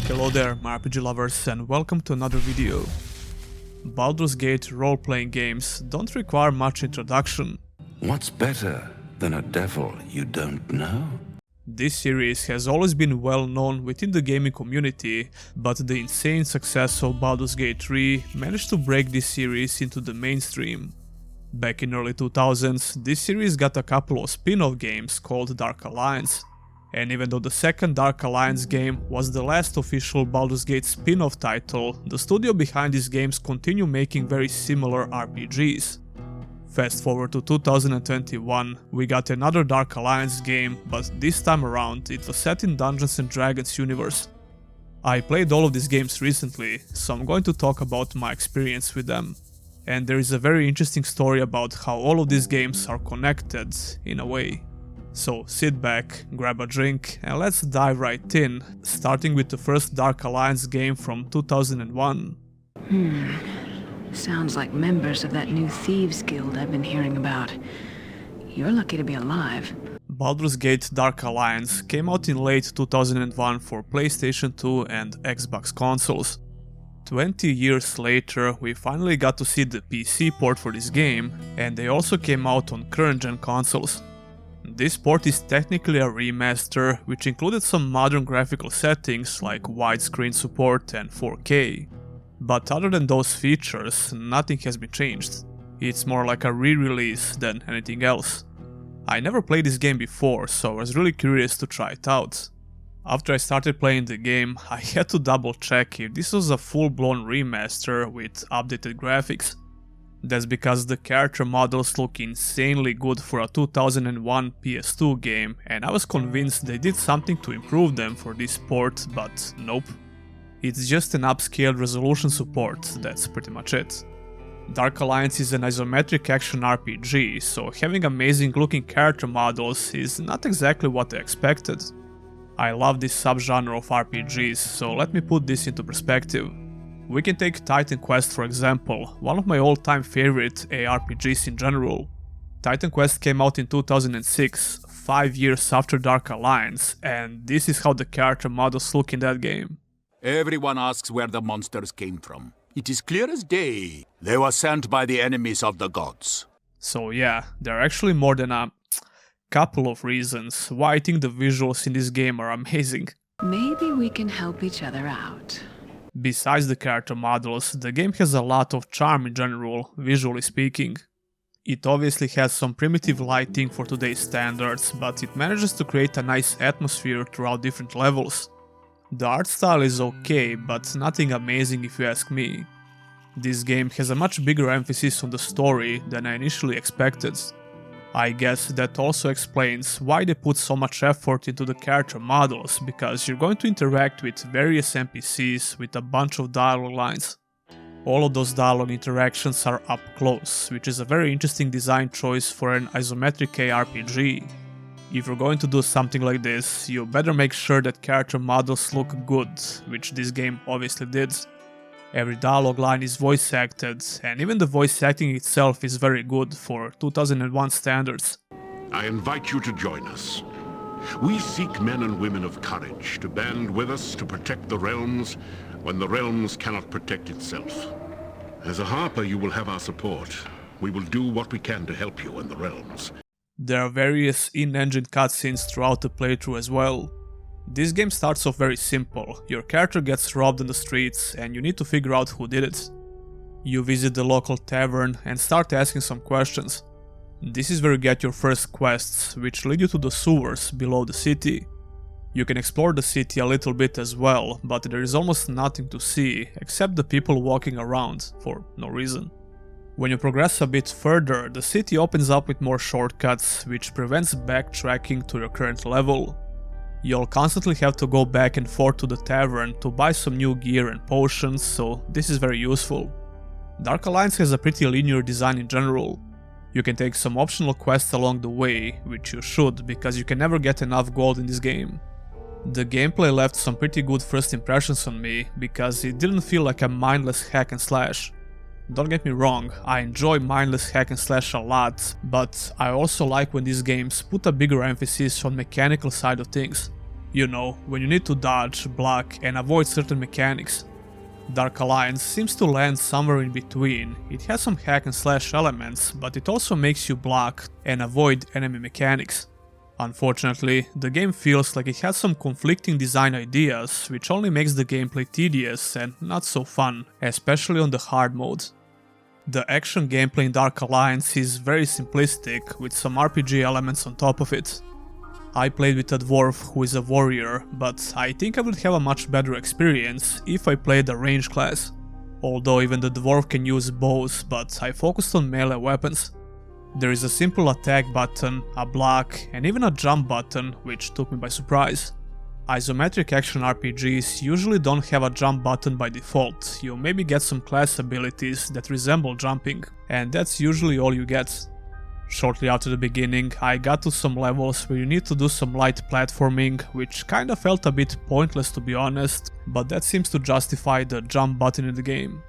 Hello there, my RPG lovers, and welcome to another video. Baldur's Gate role-playing games don't require much introduction. What's better than a devil you don't know? This series has always been well known within the gaming community, but the insane success of Baldur's Gate 3 managed to break this series into the mainstream. Back in early 2000s, this series got a couple of spin-off games called Dark Alliance. And even though the second Dark Alliance game was the last official Baldur's Gate spin-off title, the studio behind these games continue making very similar RPGs. Fast forward to 2021, we got another Dark Alliance game, but this time around it was set in Dungeons & Dragons universe. I played all of these games recently, so I'm going to talk about my experience with them. And there is a very interesting story about how all of these games are connected, in a way. So sit back, grab a drink, and let's dive right in, starting with the first Dark Alliance game from 2001. Sounds like members of that new Thieves Guild I've been hearing about. You're lucky to be alive. Baldur's Gate Dark Alliance came out in late 2001 for PlayStation 2 and Xbox consoles. 20 years later, we finally got to see the PC port for this game, and they also came out on current-gen consoles. This port is technically a remaster, which included some modern graphical settings like widescreen support and 4K. But other than those features, nothing has been changed. It's more like a re-release than anything else. I never played this game before, so I was really curious to try it out. After I started playing the game, I had to double check if this was a full-blown remaster with updated graphics. That's because the character models look insanely good for a 2001 PS2 game, and I was convinced they did something to improve them for this port, but nope. It's just an upscaled resolution support, that's pretty much it. Dark Alliance is an isometric action RPG, so having amazing looking character models is not exactly what I expected. I love this subgenre of RPGs, so let me put this into perspective. We can take Titan Quest for example, one of my all-time favorite ARPGs in general. Titan Quest came out in 2006, 5 years after Dark Alliance, and this is how the character models look in that game. Everyone asks where the monsters came from. It is clear as day. They were sent by the enemies of the gods. So yeah, there are actually more than a couple of reasons why I think the visuals in this game are amazing. Maybe we can help each other out. Besides the character models, the game has a lot of charm in general, visually speaking. It obviously has some primitive lighting for today's standards, but it manages to create a nice atmosphere throughout different levels. The art style is okay, but nothing amazing if you ask me. This game has a much bigger emphasis on the story than I initially expected. I guess that also explains why they put so much effort into the character models, because you're going to interact with various NPCs with a bunch of dialogue lines. All of those dialogue interactions are up close, which is a very interesting design choice for an isometric ARPG. If you're going to do something like this, you better make sure that character models look good, which this game obviously did. Every dialogue line is voice acted, and even the voice acting itself is very good for 2001 standards. I invite you to join us. We seek men and women of courage to band with us to protect the realms when the realms cannot protect itself. As a harper, you will have our support. We will do what we can to help you in the realms. There are various in-engine cutscenes throughout the playthrough as well. This game starts off very simple. Your character gets robbed in the streets and you need to figure out who did it. You visit the local tavern and start asking some questions. This is where you get your first quests, which lead you to the sewers below the city. You can explore the city a little bit as well, but there is almost nothing to see except the people walking around for no reason. When you progress a bit further, the city opens up with more shortcuts, which prevents backtracking to your current level. You'll constantly have to go back and forth to the tavern to buy some new gear and potions, so this is very useful. Dark Alliance has a pretty linear design in general. You can take some optional quests along the way, which you should, because you can never get enough gold in this game. The gameplay left some pretty good first impressions on me, because it didn't feel like a mindless hack and slash. Don't get me wrong, I enjoy mindless hack and slash a lot, but I also like when these games put a bigger emphasis on mechanical side of things. You know, when you need to dodge, block and avoid certain mechanics. Dark Alliance seems to land somewhere in between. It has some hack and slash elements, but it also makes you block and avoid enemy mechanics. Unfortunately, the game feels like it has some conflicting design ideas, which only makes the gameplay tedious and not so fun, especially on the hard mode. The action gameplay in Dark Alliance is very simplistic, with some RPG elements on top of it. I played with a dwarf who is a warrior, but I think I would have a much better experience if I played a range class. Although even the dwarf can use bows, but I focused on melee weapons. There is a simple attack button, a block, and even a jump button, which took me by surprise. Isometric action RPGs usually don't have a jump button by default. You maybe get some class abilities that resemble jumping, and that's usually all you get. Shortly after the beginning, I got to some levels where you need to do some light platforming, which kinda felt a bit pointless to be honest, but that seems to justify the jump button in the game.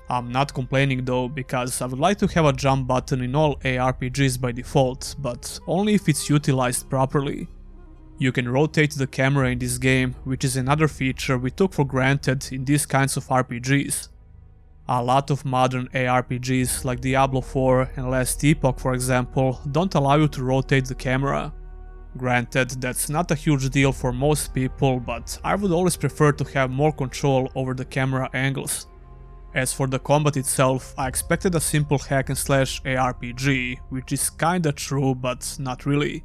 I'm not complaining though, because I would like to have a jump button in all ARPGs by default, but only if it's utilized properly. You can rotate the camera in this game, which is another feature we took for granted in these kinds of RPGs. A lot of modern ARPGs like Diablo 4 and Last Epoch for example don't allow you to rotate the camera. Granted, that's not a huge deal for most people, but I would always prefer to have more control over the camera angles. As for the combat itself, I expected a simple hack and slash ARPG, which is kinda true but not really.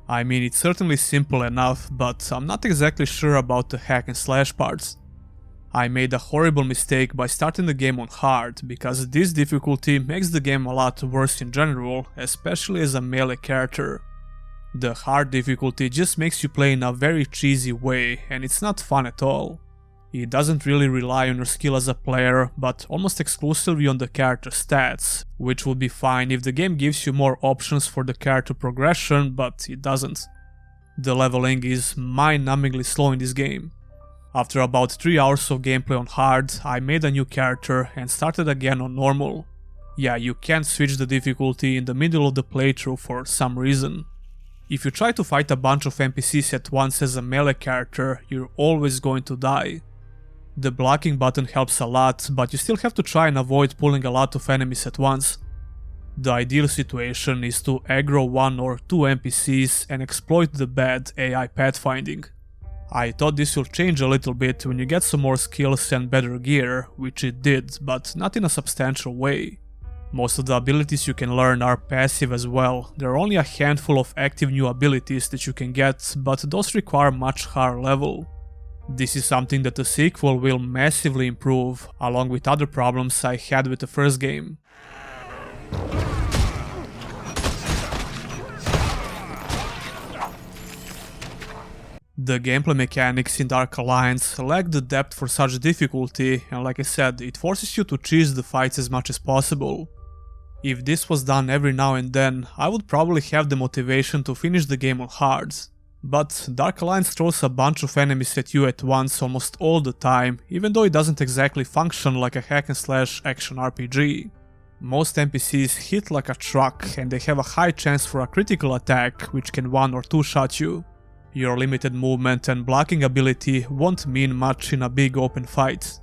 I mean, it's certainly simple enough, but I'm not exactly sure about the hack and slash parts. I made a horrible mistake by starting the game on hard, because this difficulty makes the game a lot worse in general, especially as a melee character. The hard difficulty just makes you play in a very cheesy way, and it's not fun at all. It doesn't really rely on your skill as a player, but almost exclusively on the character stats, which would be fine if the game gives you more options for the character progression, but it doesn't. The leveling is mind-numbingly slow in this game. After about 3 hours of gameplay on hard, I made a new character and started again on normal. Yeah, you can't switch the difficulty in the middle of the playthrough for some reason. If you try to fight a bunch of NPCs at once as a melee character, you're always going to die. The blocking button helps a lot, but you still have to try and avoid pulling a lot of enemies at once. The ideal situation is to aggro 1 or 2 NPCs and exploit the bad AI pathfinding. I thought this will change a little bit when you get some more skills and better gear, which it did, but not in a substantial way. Most of the abilities you can learn are passive as well. There are only a handful of active new abilities that you can get, but those require much higher level. This is something that the sequel will massively improve, along with other problems I had with the first game. The gameplay mechanics in Dark Alliance lack the depth for such difficulty, and like I said, it forces you to cheese the fights as much as possible. If this was done every now and then, I would probably have the motivation to finish the game on hard. But Dark Alliance throws a bunch of enemies at you at once almost all the time, even though it doesn't exactly function like a hack and slash action RPG. Most NPCs hit like a truck, and they have a high chance for a critical attack, which can 1 or 2 shot you. Your limited movement and blocking ability won't mean much in a big open fight.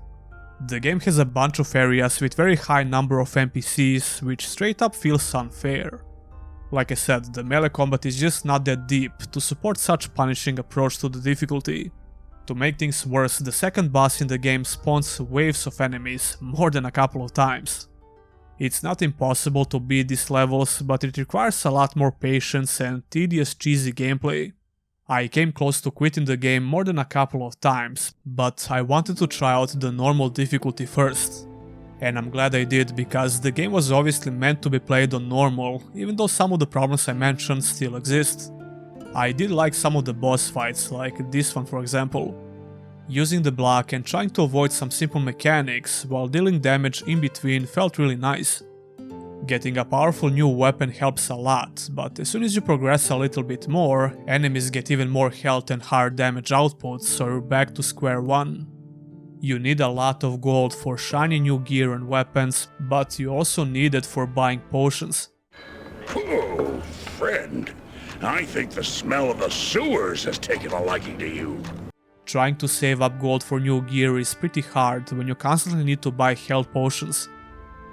The game has a bunch of areas with very high number of NPCs, which straight up feels unfair. Like I said, the melee combat is just not that deep to support such punishing approach to the difficulty. To make things worse, the second boss in the game spawns waves of enemies, more than a couple of times. It's not impossible to beat these levels, but it requires a lot more patience and tedious cheesy gameplay. I came close to quitting the game more than a couple of times, but I wanted to try out the normal difficulty first. And I'm glad I did, because the game was obviously meant to be played on normal, even though some of the problems I mentioned still exist. I did like some of the boss fights, like this one for example. Using the block and trying to avoid some simple mechanics while dealing damage in between felt really nice. Getting a powerful new weapon helps a lot, but as soon as you progress a little bit more, enemies get even more health and higher damage output, so you're back to square one. You need a lot of gold for shiny new gear and weapons, but you also need it for buying potions. Oh, friend. I think the smell of the sewers has taken a liking to you. Trying to save up gold for new gear is pretty hard when you constantly need to buy health potions.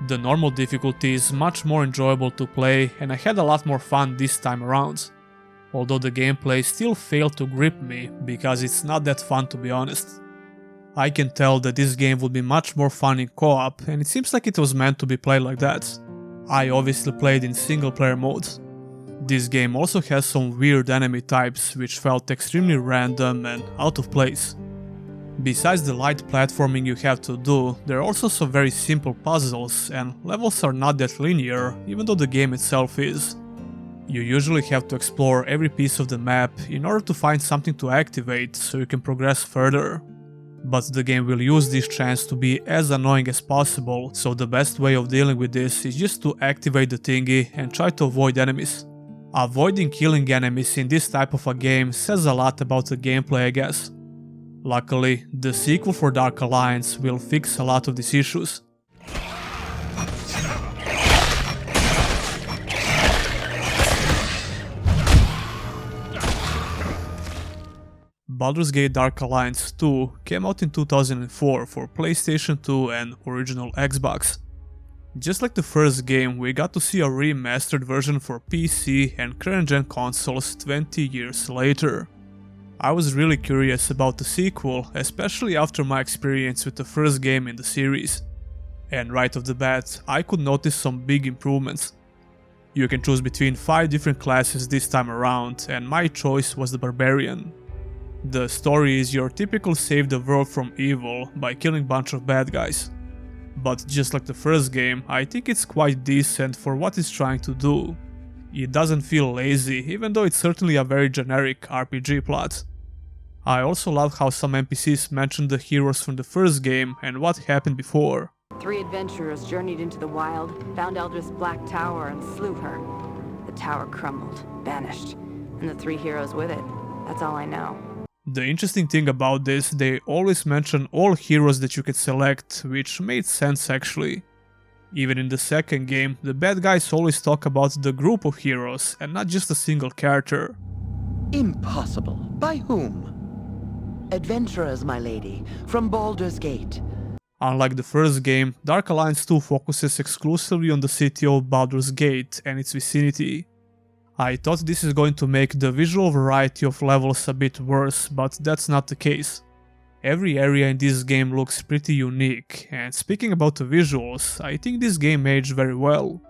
The normal difficulty is much more enjoyable to play, and I had a lot more fun this time around. Although the gameplay still failed to grip me, because it's not that fun to be honest. I can tell that this game would be much more fun in co-op, and it seems like it was meant to be played like that. I obviously played in single player mode. This game also has some weird enemy types which felt extremely random and out of place. Besides the light platforming you have to do, there are also some very simple puzzles, and levels are not that linear, even though the game itself is. You usually have to explore every piece of the map in order to find something to activate so you can progress further. But the game will use this chance to be as annoying as possible, so the best way of dealing with this is just to activate the thingy and try to avoid enemies. Avoiding killing enemies in this type of a game says a lot about the gameplay, I guess. Luckily, the sequel for Dark Alliance will fix a lot of these issues. Baldur's Gate Dark Alliance 2 came out in 2004 for PlayStation 2 and original Xbox. Just like the first game, we got to see a remastered version for PC and current-gen consoles 20 years later. I was really curious about the sequel, especially after my experience with the first game in the series. And right off the bat, I could notice some big improvements. You can choose between 5 different classes this time around, and my choice was the Barbarian. The story is your typical save the world from evil by killing a bunch of bad guys. But just like the first game, I think it's quite decent for what it's trying to do. It doesn't feel lazy, even though it's certainly a very generic RPG plot. I also love how some NPCs mention the heroes from the first game and what happened before. 3 adventurers journeyed into the wild, found Eldra's Black Tower and slew her. The tower crumbled, vanished, and the 3 heroes with it. That's all I know. The interesting thing about this, they always mention all heroes that you could select, which made sense actually. Even in the second game, the bad guys always talk about the group of heroes and not just a single character. Impossible. By whom? Adventurers, my lady, from Baldur's Gate. Unlike the first game, Dark Alliance 2 focuses exclusively on the city of Baldur's Gate and its vicinity. I thought this is going to make the visual variety of levels a bit worse, but that's not the case. Every area in this game looks pretty unique, and speaking about the visuals, I think this game aged very well.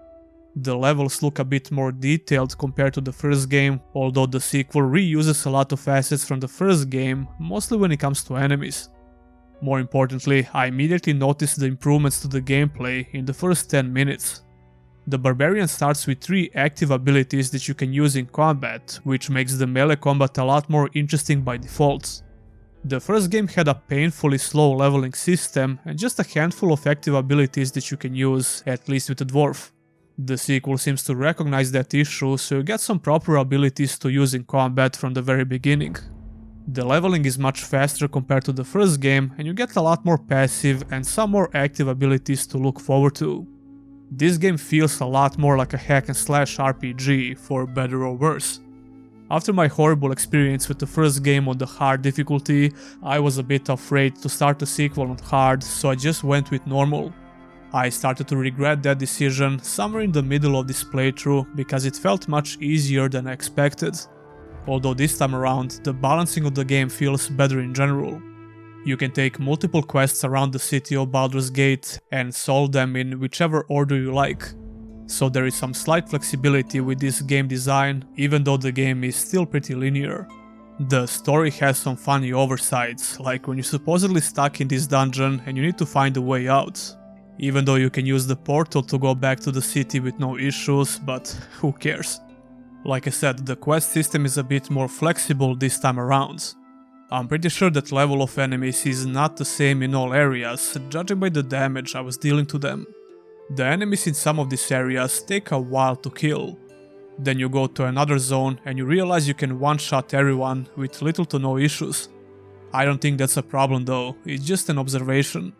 The levels look a bit more detailed compared to the first game, although the sequel reuses a lot of assets from the first game, mostly when it comes to enemies. More importantly, I immediately noticed the improvements to the gameplay in the first 10 minutes. The Barbarian starts with 3 active abilities that you can use in combat, which makes the melee combat a lot more interesting by default. The first game had a painfully slow leveling system and just a handful of active abilities that you can use, at least with the dwarf. The sequel seems to recognize that issue, so you get some proper abilities to use in combat from the very beginning. The leveling is much faster compared to the first game, and you get a lot more passive and some more active abilities to look forward to. This game feels a lot more like a hack and slash RPG, for better or worse. After my horrible experience with the first game on the hard difficulty, I was a bit afraid to start the sequel on hard, so I just went with normal. I started to regret that decision somewhere in the middle of this playthrough because it felt much easier than I expected. Although this time around, the balancing of the game feels better in general. You can take multiple quests around the city of Baldur's Gate and solve them in whichever order you like. So there is some slight flexibility with this game design, even though the game is still pretty linear. The story has some funny oversights, like when you're supposedly stuck in this dungeon and you need to find a way out. Even though you can use the portal to go back to the city with no issues, but who cares? Like I said, the quest system is a bit more flexible this time around. I'm pretty sure that level of enemies is not the same in all areas, judging by the damage I was dealing to them. The enemies in some of these areas take a while to kill. Then you go to another zone and you realize you can one-shot everyone with little to no issues. I don't think that's a problem though, it's just an observation.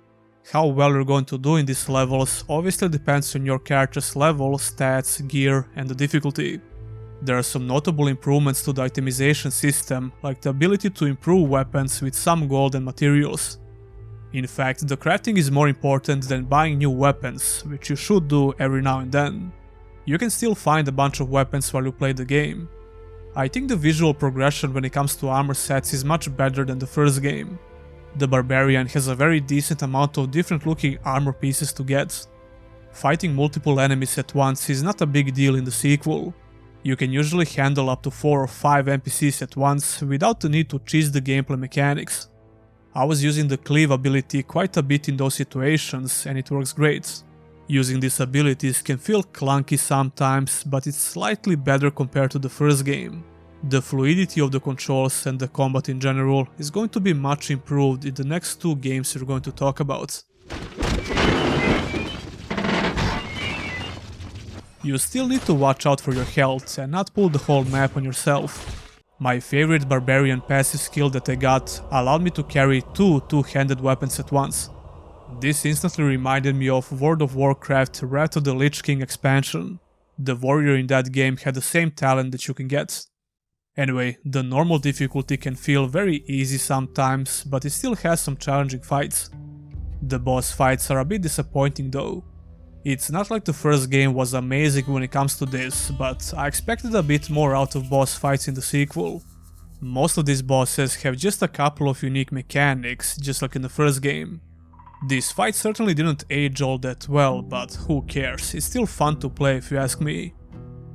How well you're going to do in these levels obviously depends on your character's level, stats, gear and the difficulty. There are some notable improvements to the itemization system, like the ability to improve weapons with some gold and materials. In fact, the crafting is more important than buying new weapons, which you should do every now and then. You can still find a bunch of weapons while you play the game. I think the visual progression when it comes to armor sets is much better than the first game. The Barbarian has a very decent amount of different looking armor pieces to get. Fighting multiple enemies at once is not a big deal in the sequel. You can usually handle up to 4 or 5 NPCs at once without the need to cheese the gameplay mechanics. I was using the cleave ability quite a bit in those situations and it works great. Using these abilities can feel clunky sometimes, but it's slightly better compared to the first game. The fluidity of the controls and the combat in general is going to be much improved in the next 2 games we're going to talk about. You still need to watch out for your health and not pull the whole map on yourself. My favorite barbarian passive skill that I got allowed me to carry 2 two-handed weapons at once. This instantly reminded me of World of Warcraft Wrath of the Lich King expansion. The warrior in that game had the same talent that you can get. Anyway, the normal difficulty can feel very easy sometimes, but it still has some challenging fights. The boss fights are a bit disappointing though. It's not like the first game was amazing when it comes to this, but I expected a bit more out of boss fights in the sequel. Most of these bosses have just a couple of unique mechanics, just like in the first game. This fight certainly didn't age all that well, but who cares, it's still fun to play if you ask me.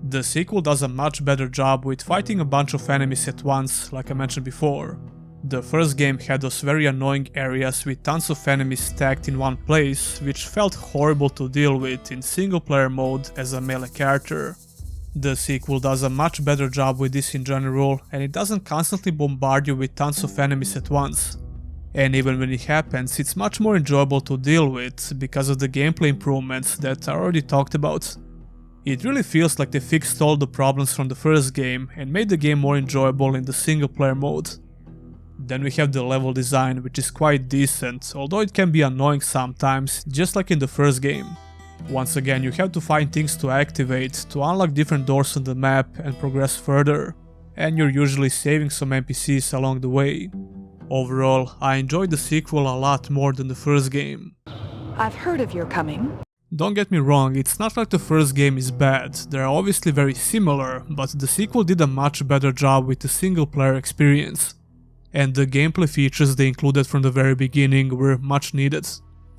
The sequel does a much better job with fighting a bunch of enemies at once, like I mentioned before. The first game had those very annoying areas with tons of enemies stacked in one place, which felt horrible to deal with in single player mode as a melee character. The sequel does a much better job with this in general, and it doesn't constantly bombard you with tons of enemies at once. And even when it happens, it's much more enjoyable to deal with because of the gameplay improvements that I already talked about. It really feels like they fixed all the problems from the first game and made the game more enjoyable in the single player mode. Then we have the level design, which is quite decent, although it can be annoying sometimes, just like in the first game. Once again, you have to find things to activate to unlock different doors on the map and progress further, and you're usually saving some NPCs along the way. Overall, I enjoyed the sequel a lot more than the first game. I've heard of your coming. Don't get me wrong, it's not like the first game is bad, they're obviously very similar, but the sequel did a much better job with the single player experience. And the gameplay features they included from the very beginning were much needed.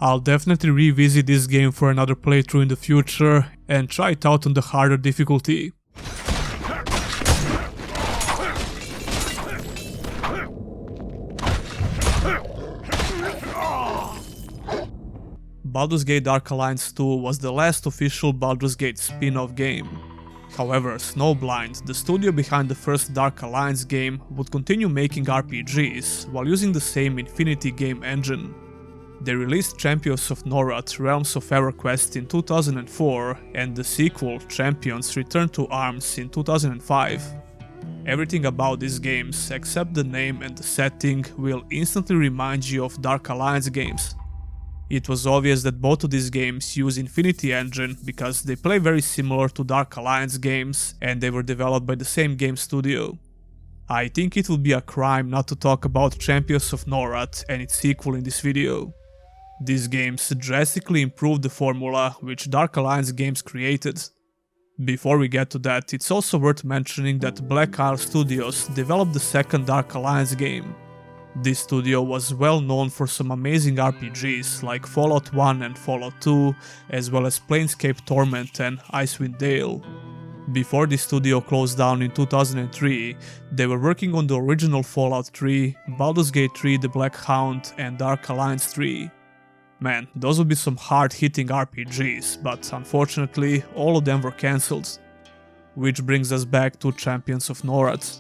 I'll definitely revisit this game for another playthrough in the future and try it out on the harder difficulty. Baldur's Gate Dark Alliance 2 was the last official Baldur's Gate spin-off game. However, Snowblind, the studio behind the first Dark Alliance game, would continue making RPGs while using the same Infinity game engine. They released Champions of Norrath, Realms of EverQuest in 2004 and the sequel, Champions Return to Arms in 2005. Everything about these games, except the name and the setting, will instantly remind you of Dark Alliance games. It was obvious that both of these games use Infinity Engine because they play very similar to Dark Alliance games and they were developed by the same game studio. I think it would be a crime not to talk about Champions of Norrath and its sequel in this video. These games drastically improved the formula which Dark Alliance games created. Before we get to that, it's also worth mentioning that Black Isle Studios developed the second Dark Alliance game. This studio was well known for some amazing RPGs like Fallout 1 and Fallout 2, as well as Planescape Torment and Icewind Dale. Before this studio closed down in 2003, they were working on the original Fallout 3, Baldur's Gate 3 The Black Hound and Dark Alliance 3. Man, those would be some hard-hitting RPGs, but unfortunately all of them were cancelled. Which brings us back to Champions of Norrath.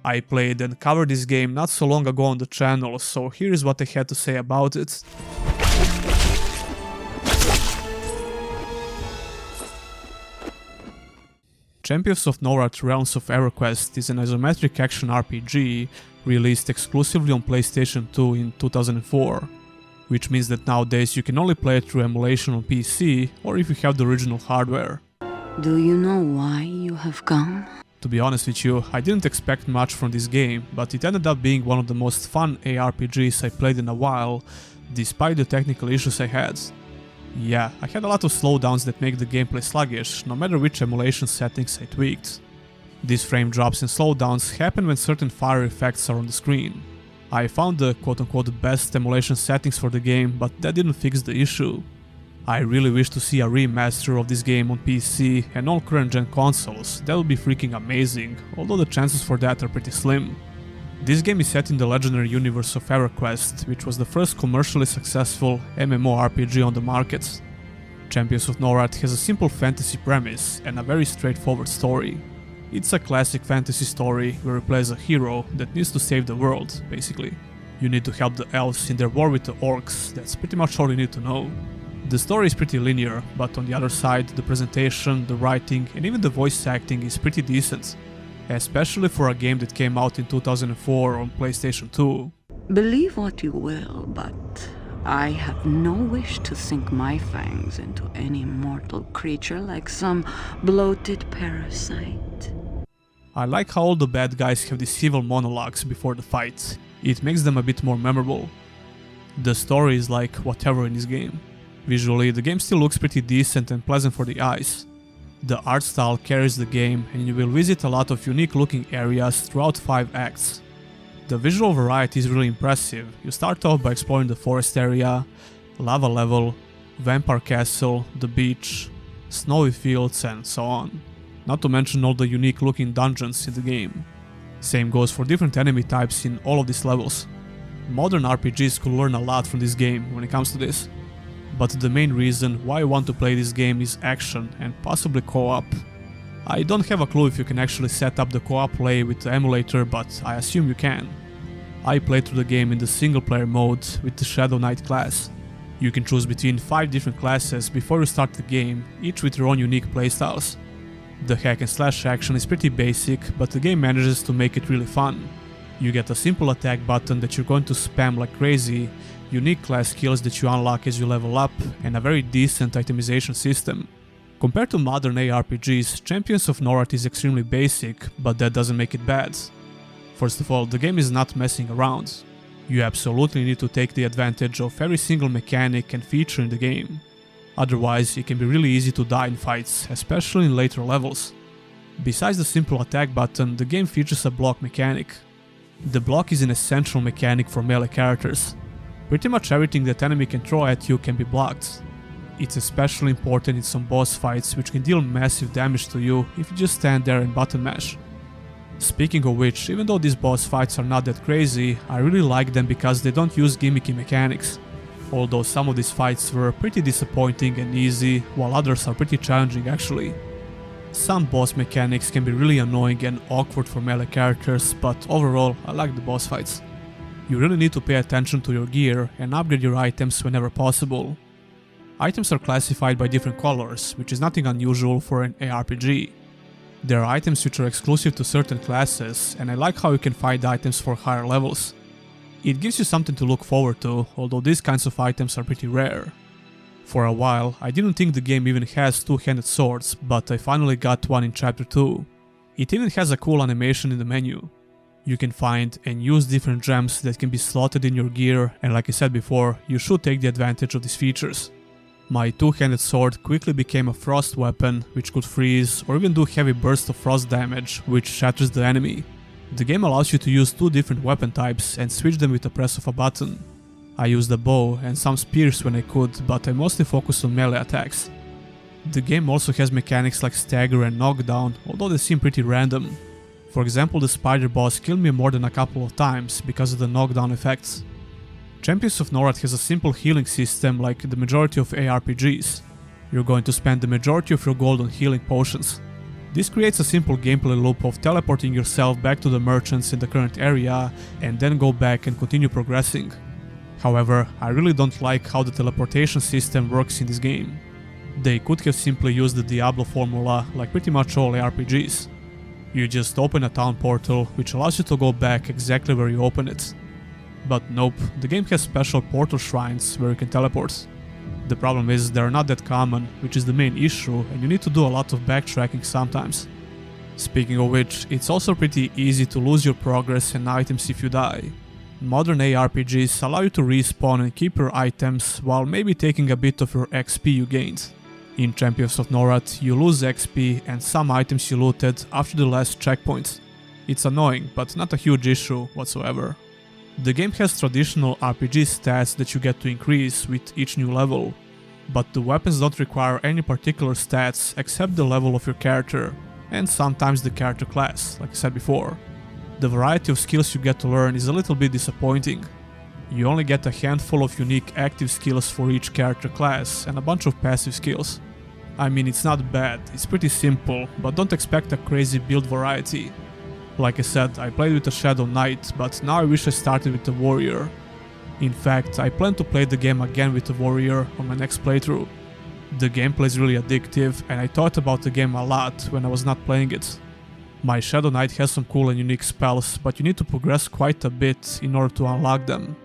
I played and covered this game not so long ago on the channel, so here is what I had to say about it. Champions of Norrath Realms of EverQuest is an isometric action RPG released exclusively on PlayStation 2 in 2004, which means that nowadays you can only play it through emulation on PC or if you have the original hardware. Do you know why you have come? To be honest with you, I didn't expect much from this game, but it ended up being one of the most fun ARPGs I played in a while, despite the technical issues I had. Yeah, I had a lot of slowdowns that make the gameplay sluggish, no matter which emulation settings I tweaked. These frame drops and slowdowns happen when certain fire effects are on the screen. I found the quote-unquote best emulation settings for the game, but that didn't fix the issue. I really wish to see a remaster of this game on PC and all current-gen consoles. That would be freaking amazing, although the chances for that are pretty slim. This game is set in the legendary universe of EverQuest, which was the first commercially successful MMORPG on the market. Champions of Norrath has a simple fantasy premise and a very straightforward story. It's a classic fantasy story where you play as a hero that needs to save the world, basically. You need to help the elves in their war with the orcs, that's pretty much all you need to know. The story is pretty linear, but on the other side, the presentation, the writing, and even the voice acting is pretty decent. Especially for a game that came out in 2004 on PlayStation 2. Believe what you will, but I have no wish to sink my fangs into any mortal creature like some bloated parasite. I like how all the bad guys have these evil monologues before the fight. It makes them a bit more memorable. The story is like whatever in this game. Visually, the game still looks pretty decent and pleasant for the eyes. The art style carries the game, and you will visit a lot of unique looking areas throughout 5 acts. The visual variety is really impressive. You start off by exploring the forest area, lava level, vampire castle, the beach, snowy fields, and so on. Not to mention all the unique looking dungeons in the game. Same goes for different enemy types in all of these levels. Modern RPGs could learn a lot from this game when it comes to this. But the main reason why I want to play this game is action and possibly co-op. I don't have a clue if you can actually set up the co-op play with the emulator, but I assume you can. I played through the game in the single player mode with the Shadow Knight class. You can choose between 5 different classes before you start the game, each with their own unique playstyles. The hack and slash action is pretty basic, but the game manages to make it really fun. You get a simple attack button that you're going to spam like crazy, unique class skills that you unlock as you level up, and a very decent itemization system. Compared to modern ARPGs, Champions of Norrath is extremely basic, but that doesn't make it bad. First of all, the game is not messing around. You absolutely need to take the advantage of every single mechanic and feature in the game. Otherwise, it can be really easy to die in fights, especially in later levels. Besides the simple attack button, the game features a block mechanic. The block is an essential mechanic for melee characters. Pretty much everything that enemy can throw at you can be blocked. It's especially important in some boss fights, which can deal massive damage to you if you just stand there and button mash. Speaking of which, even though these boss fights are not that crazy, I really like them because they don't use gimmicky mechanics. Although some of these fights were pretty disappointing and easy, while others are pretty challenging actually. Some boss mechanics can be really annoying and awkward for melee characters, but overall I like the boss fights. You really need to pay attention to your gear and upgrade your items whenever possible. Items are classified by different colors, which is nothing unusual for an ARPG. There are items which are exclusive to certain classes, and I like how you can find items for higher levels. It gives you something to look forward to, although these kinds of items are pretty rare. For a while, I didn't think the game even has two-handed swords, but I finally got one in Chapter 2. It even has a cool animation in the menu. You can find and use different gems that can be slotted in your gear, and like I said before, you should take the advantage of these features. My two-handed sword quickly became a frost weapon, which could freeze or even do heavy bursts of frost damage, which shatters the enemy. The game allows you to use 2 different weapon types and switch them with the press of a button. I used a bow and some spears when I could, but I mostly focused on melee attacks. The game also has mechanics like stagger and knockdown, although they seem pretty random. For example, the spider boss killed me more than a couple of times because of the knockdown effects. Champions of Norrath has a simple healing system like the majority of ARPGs. You're going to spend the majority of your gold on healing potions. This creates a simple gameplay loop of teleporting yourself back to the merchants in the current area and then go back and continue progressing. However, I really don't like how the teleportation system works in this game. They could have simply used the Diablo formula like pretty much all ARPGs. You just open a town portal, which allows you to go back exactly where you open it. But nope, the game has special portal shrines where you can teleport. The problem is they're not that common, which is the main issue, and you need to do a lot of backtracking sometimes. Speaking of which, it's also pretty easy to lose your progress and items if you die. Modern ARPGs allow you to respawn and keep your items while maybe taking a bit of your XP you gained. In Champions of Norrath, you lose XP and some items you looted after the last checkpoint. It's annoying, but not a huge issue whatsoever. The game has traditional RPG stats that you get to increase with each new level, but the weapons don't require any particular stats except the level of your character, and sometimes the character class, like I said before. The variety of skills you get to learn is a little bit disappointing. You only get a handful of unique active skills for each character class and a bunch of passive skills. I mean, it's not bad, it's pretty simple, but don't expect a crazy build variety. Like I said, I played with a Shadow Knight, but now I wish I started with a Warrior. In fact, I plan to play the game again with a Warrior on my next playthrough. The gameplay is really addictive, and I thought about the game a lot when I was not playing it. My Shadow Knight has some cool and unique spells, but you need to progress quite a bit in order to unlock them.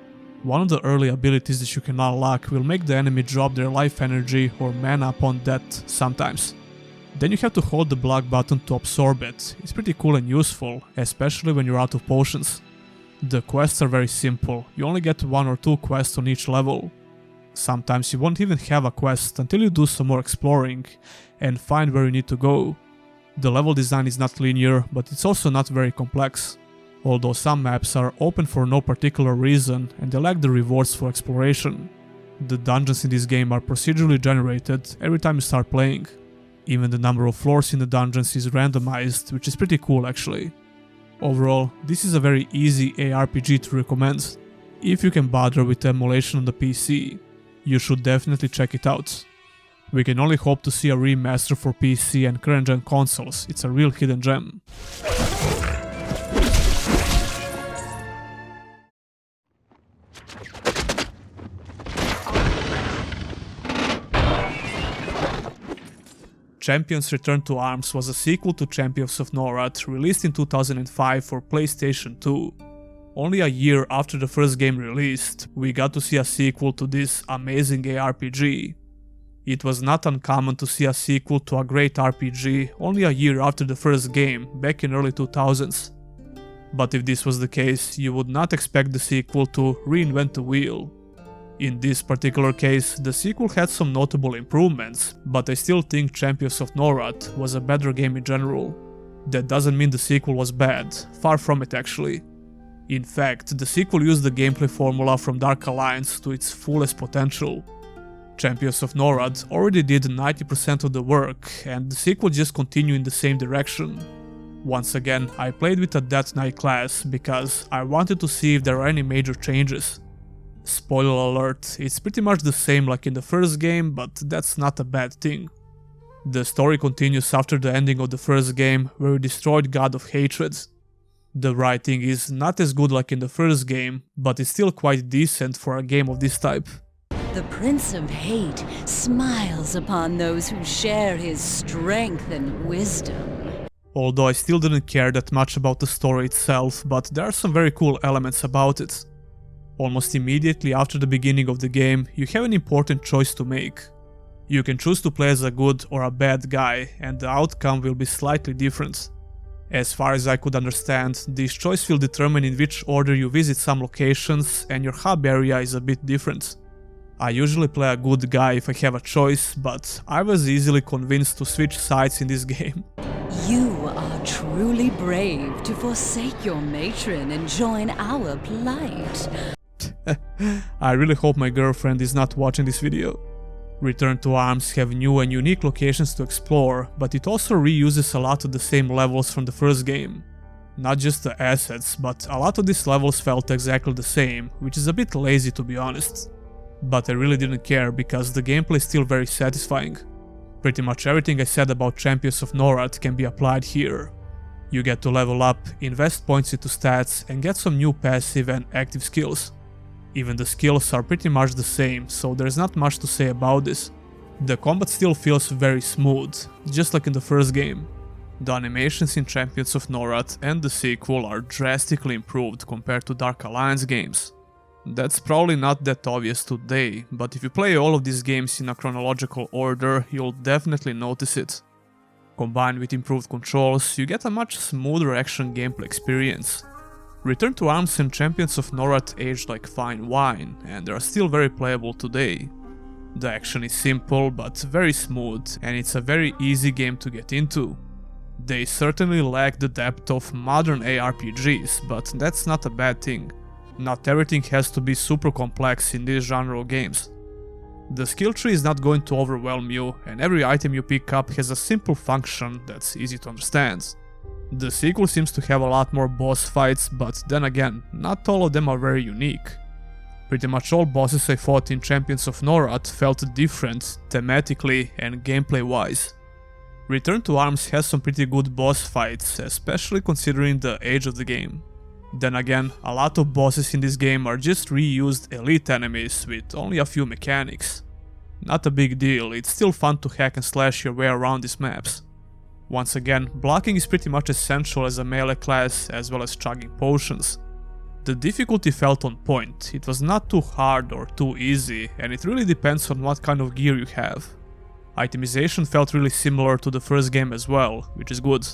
One of the early abilities that you can unlock will make the enemy drop their life energy or mana upon death sometimes. Then you have to hold the block button to absorb it. It's pretty cool and useful, especially when you're out of potions. The quests are very simple, you only get 1 or 2 quests on each level. Sometimes you won't even have a quest until you do some more exploring and find where you need to go. The level design is not linear, but it's also not very complex. Although some maps are open for no particular reason and they lack the rewards for exploration. The dungeons in this game are procedurally generated every time you start playing. Even the number of floors in the dungeons is randomized, which is pretty cool actually. Overall, this is a very easy ARPG to recommend. If you can bother with emulation on the PC, you should definitely check it out. We can only hope to see a remaster for PC and current-gen consoles, it's a real hidden gem. Champions Return to Arms was a sequel to Champions of Norrath, released in 2005 for PlayStation 2. Only a year after the first game released, we got to see a sequel to this amazing ARPG. It was not uncommon to see a sequel to a great RPG only a year after the first game, back in early 2000s. But if this was the case, you would not expect the sequel to reinvent the wheel. In this particular case, the sequel had some notable improvements, but I still think Champions of Norrath was a better game in general. That doesn't mean the sequel was bad, far from it actually. In fact, the sequel used the gameplay formula from Dark Alliance to its fullest potential. Champions of Norrath already did 90% of the work, and the sequel just continued in the same direction. Once again, I played with a Death Knight class because I wanted to see if there are any major changes. Spoiler alert, it's pretty much the same like in the first game, but that's not a bad thing. The story continues after the ending of the first game, where you destroyed God of Hatred. The writing is not as good like in the first game, but it's still quite decent for a game of this type. The Prince of Hate smiles upon those who share his strength and wisdom. Although I still didn't care that much about the story itself, but there are some very cool elements about it. Almost immediately after the beginning of the game, you have an important choice to make. You can choose to play as a good or a bad guy, and the outcome will be slightly different. As far as I could understand, this choice will determine in which order you visit some locations, and your hub area is a bit different. I usually play a good guy if I have a choice, but I was easily convinced to switch sides in this game. You are truly brave to forsake your matron and join our plight. I really hope my girlfriend is not watching this video. Return to Arms have new and unique locations to explore, but it also reuses a lot of the same levels from the first game. Not just the assets, but a lot of these levels felt exactly the same, which is a bit lazy to be honest. But I really didn't care because the gameplay is still very satisfying. Pretty much everything I said about Champions of Norrath can be applied here. You get to level up, invest points into stats, and get some new passive and active skills. Even the skills are pretty much the same, so there's not much to say about this. The combat still feels very smooth, just like in the first game. The animations in Champions of Norrath and the sequel are drastically improved compared to Dark Alliance games. That's probably not that obvious today, but if you play all of these games in a chronological order, you'll definitely notice it. Combined with improved controls, you get a much smoother action gameplay experience. Return to Arms and Champions of Norrath aged like fine wine, and they are still very playable today. The action is simple but very smooth, and it's a very easy game to get into. They certainly lack the depth of modern ARPGs, but that's not a bad thing. Not everything has to be super complex in this genre of games. The skill tree is not going to overwhelm you, and every item you pick up has a simple function that's easy to understand. The sequel seems to have a lot more boss fights, but then again, not all of them are very unique. Pretty much all bosses I fought in Champions of Norrath felt different thematically and gameplay wise. Return to Arms has some pretty good boss fights, especially considering the age of the game. Then again, a lot of bosses in this game are just reused elite enemies with only a few mechanics. Not a big deal, it's still fun to hack and slash your way around these maps. Once again, blocking is pretty much essential as a melee class, as well as chugging potions. The difficulty felt on point, it was not too hard or too easy, and it really depends on what kind of gear you have. Itemization felt really similar to the first game as well, which is good.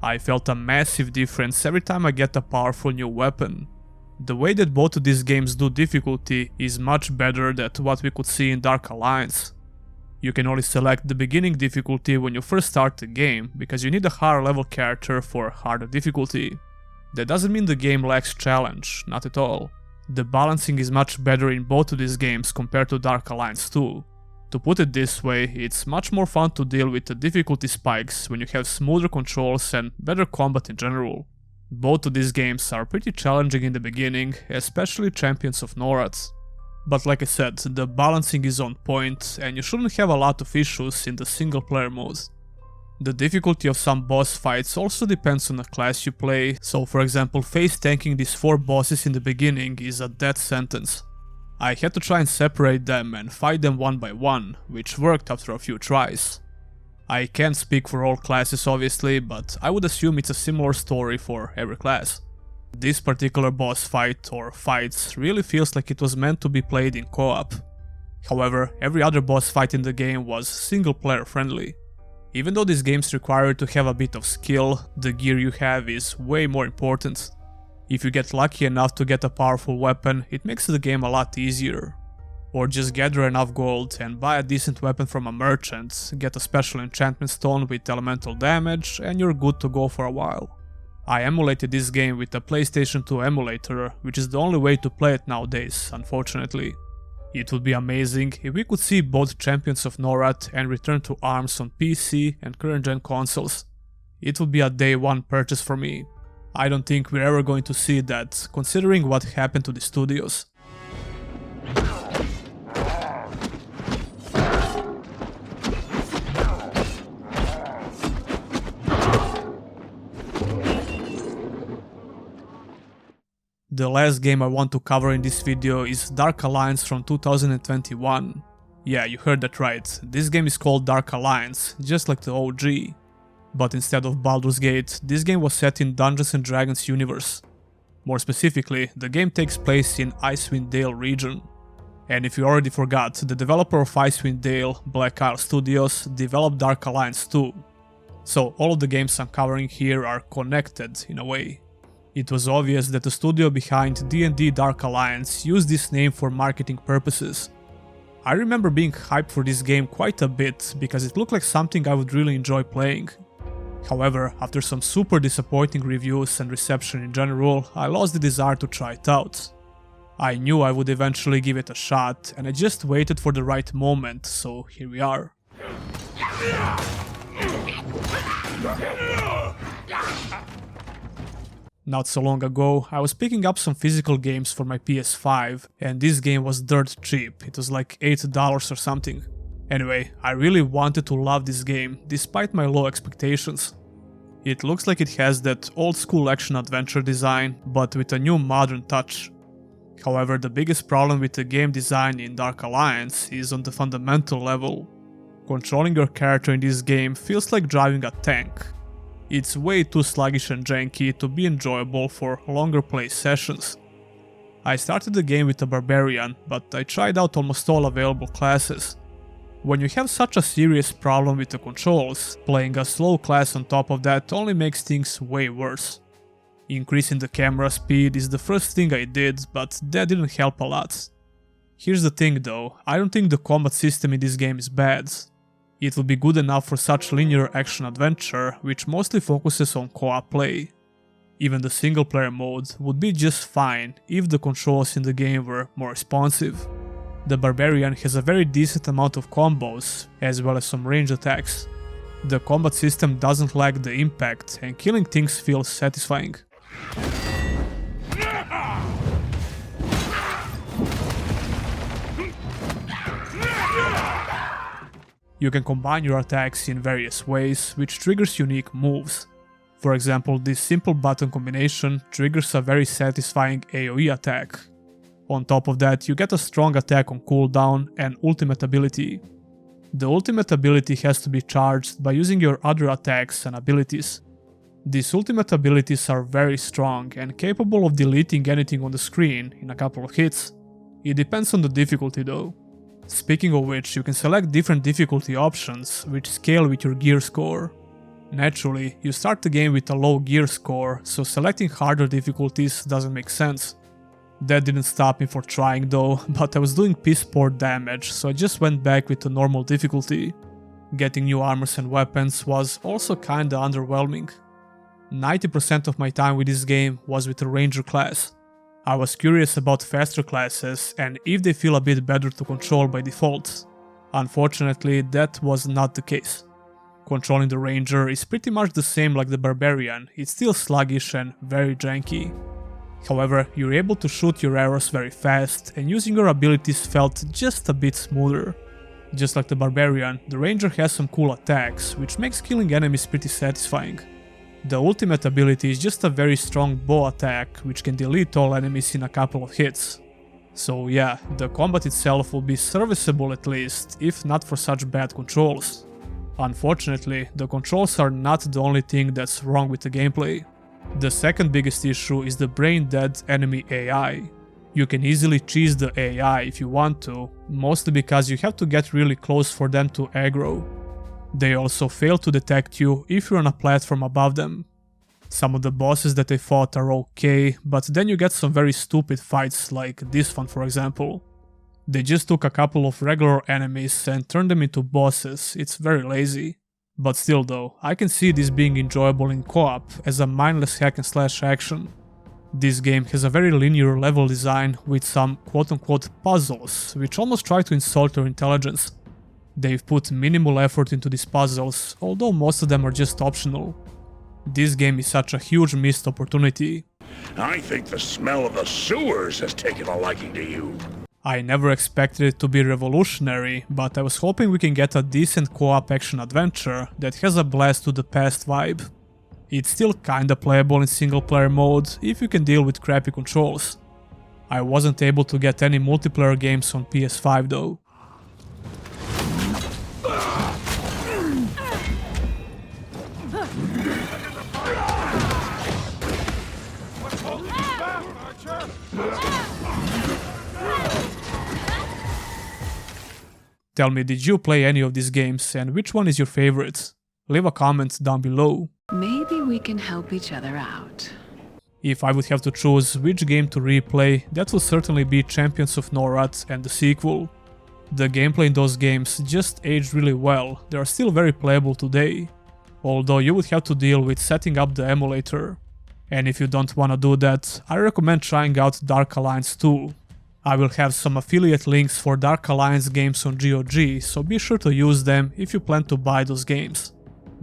I felt a massive difference every time I get a powerful new weapon. The way that both of these games do difficulty is much better than what we could see in Dark Alliance. You can only select the beginning difficulty when you first start the game, because you need a higher level character for harder difficulty. That doesn't mean the game lacks challenge, not at all. The balancing is much better in both of these games compared to Dark Alliance 2. To put it this way, it's much more fun to deal with the difficulty spikes when you have smoother controls and better combat in general. Both of these games are pretty challenging in the beginning, especially Champions of Norrath. But like I said, the balancing is on point and you shouldn't have a lot of issues in the single player mode. The difficulty of some boss fights also depends on the class you play, so for example face tanking these 4 bosses in the beginning is a death sentence. I had to try and separate them and fight them one by one, which worked after a few tries. I can't speak for all classes obviously, but I would assume it's a similar story for every class. This particular boss fight or fights really feels like it was meant to be played in co-op. However, every other boss fight in the game was single player friendly. Even though these games require you to have a bit of skill, the gear you have is way more important. If you get lucky enough to get a powerful weapon, it makes the game a lot easier. Or just gather enough gold and buy a decent weapon from a merchant, get a special enchantment stone with elemental damage, and you're good to go for a while. I emulated this game with a PlayStation 2 emulator, which is the only way to play it nowadays, unfortunately. It would be amazing if we could see both Champions of Norrath and Return to Arms on PC and current gen consoles. It would be a day one purchase for me. I don't think we're ever going to see that, considering what happened to the studios. The last game I want to cover in this video is Dark Alliance from 2021. Yeah, you heard that right, this game is called Dark Alliance, just like the OG. But instead of Baldur's Gate, this game was set in Dungeons & Dragons universe. More specifically, the game takes place in Icewind Dale region. And if you already forgot, the developer of Icewind Dale, Black Isle Studios, developed Dark Alliance 2. So all of the games I'm covering here are connected in a way. It was obvious that the studio behind DnD Dark Alliance used this name for marketing purposes. I remember being hyped for this game quite a bit because it looked like something I would really enjoy playing. However, after some super disappointing reviews and reception in general, I lost the desire to try it out. I knew I would eventually give it a shot, and I just waited for the right moment, so here we are. Not so long ago, I was picking up some physical games for my PS5, and this game was dirt cheap, it was like $8 or something. Anyway, I really wanted to love this game, despite my low expectations. It looks like it has that old school action-adventure design, but with a new modern touch. However, the biggest problem with the game design in Dark Alliance is on the fundamental level. Controlling your character in this game feels like driving a tank. It's way too sluggish and janky to be enjoyable for longer play sessions. I started the game with a barbarian, but I tried out almost all available classes. When you have such a serious problem with the controls, playing a slow class on top of that only makes things way worse. Increasing the camera speed is the first thing I did, but that didn't help a lot. Here's the thing though, I don't think the combat system in this game is bad. It will be good enough for such linear action adventure, which mostly focuses on co-op play. Even the single player mode would be just fine if the controls in the game were more responsive. The Barbarian has a very decent amount of combos, as well as some range attacks. The combat system doesn't lack the impact, and killing things feels satisfying. You can combine your attacks in various ways, which triggers unique moves. For example, this simple button combination triggers a very satisfying AoE attack. On top of that, you get a strong attack on cooldown and ultimate ability. The ultimate ability has to be charged by using your other attacks and abilities. These ultimate abilities are very strong and capable of deleting anything on the screen in a couple of hits. It depends on the difficulty though. Speaking of which, you can select different difficulty options which scale with your gear score. Naturally, you start the game with a low gear score, so selecting harder difficulties doesn't make sense. That didn't stop me from trying though, but I was doing piss poor damage, so I just went back with the normal difficulty. Getting new armors and weapons was also kinda underwhelming. 90% of my time with this game was with the Ranger class. I was curious about faster classes and if they feel a bit better to control by default. Unfortunately, that was not the case. Controlling the Ranger is pretty much the same like the Barbarian, it's still sluggish and very janky. However, you're able to shoot your arrows very fast and using your abilities felt just a bit smoother. Just like the Barbarian, the Ranger has some cool attacks, which makes killing enemies pretty satisfying. The ultimate ability is just a very strong bow attack, which can delete all enemies in a couple of hits. So yeah, the combat itself will be serviceable at least, if not for such bad controls. Unfortunately, the controls are not the only thing that's wrong with the gameplay. The second biggest issue is the brain-dead enemy AI. You can easily cheese the AI if you want to, mostly because you have to get really close for them to aggro. They also fail to detect you if you're on a platform above them. Some of the bosses that I fought are okay, but then you get some very stupid fights like this one for example. They just took a couple of regular enemies and turned them into bosses, it's very lazy. But still though, I can see this being enjoyable in co-op as a mindless hack and slash action. This game has a very linear level design with some quote-unquote puzzles, which almost try to insult your intelligence. They've put minimal effort into these puzzles, although most of them are just optional. This game is such a huge missed opportunity. I think the smell of the sewers has taken a liking to you. I never expected it to be revolutionary, but I was hoping we can get a decent co-op action adventure that has a blast to the past vibe. It's still kinda playable in single player mode if you can deal with crappy controls. I wasn't able to get any multiplayer games on PS5 though. Tell me, did you play any of these games and which one is your favorite? Leave a comment down below. Maybe we can help each other out. If I would have to choose which game to replay, that will certainly be Champions of Norrath and the sequel. The gameplay in those games just aged really well, they are still very playable today. Although you would have to deal with setting up the emulator. And if you don't wanna do that, I recommend trying out Dark Alliance 2. I will have some affiliate links for Dark Alliance games on GOG, so be sure to use them if you plan to buy those games.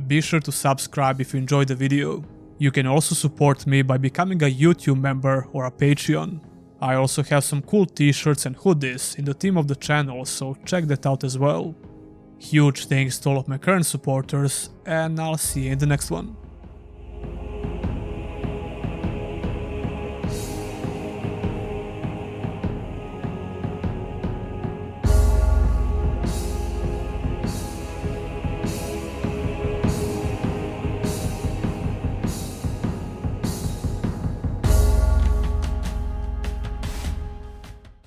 Be sure to subscribe if you enjoyed the video. You can also support me by becoming a YouTube member or a Patreon. I also have some cool t-shirts and hoodies in the theme of the channel, so check that out as well. Huge thanks to all of my current supporters, and I'll see you in the next one.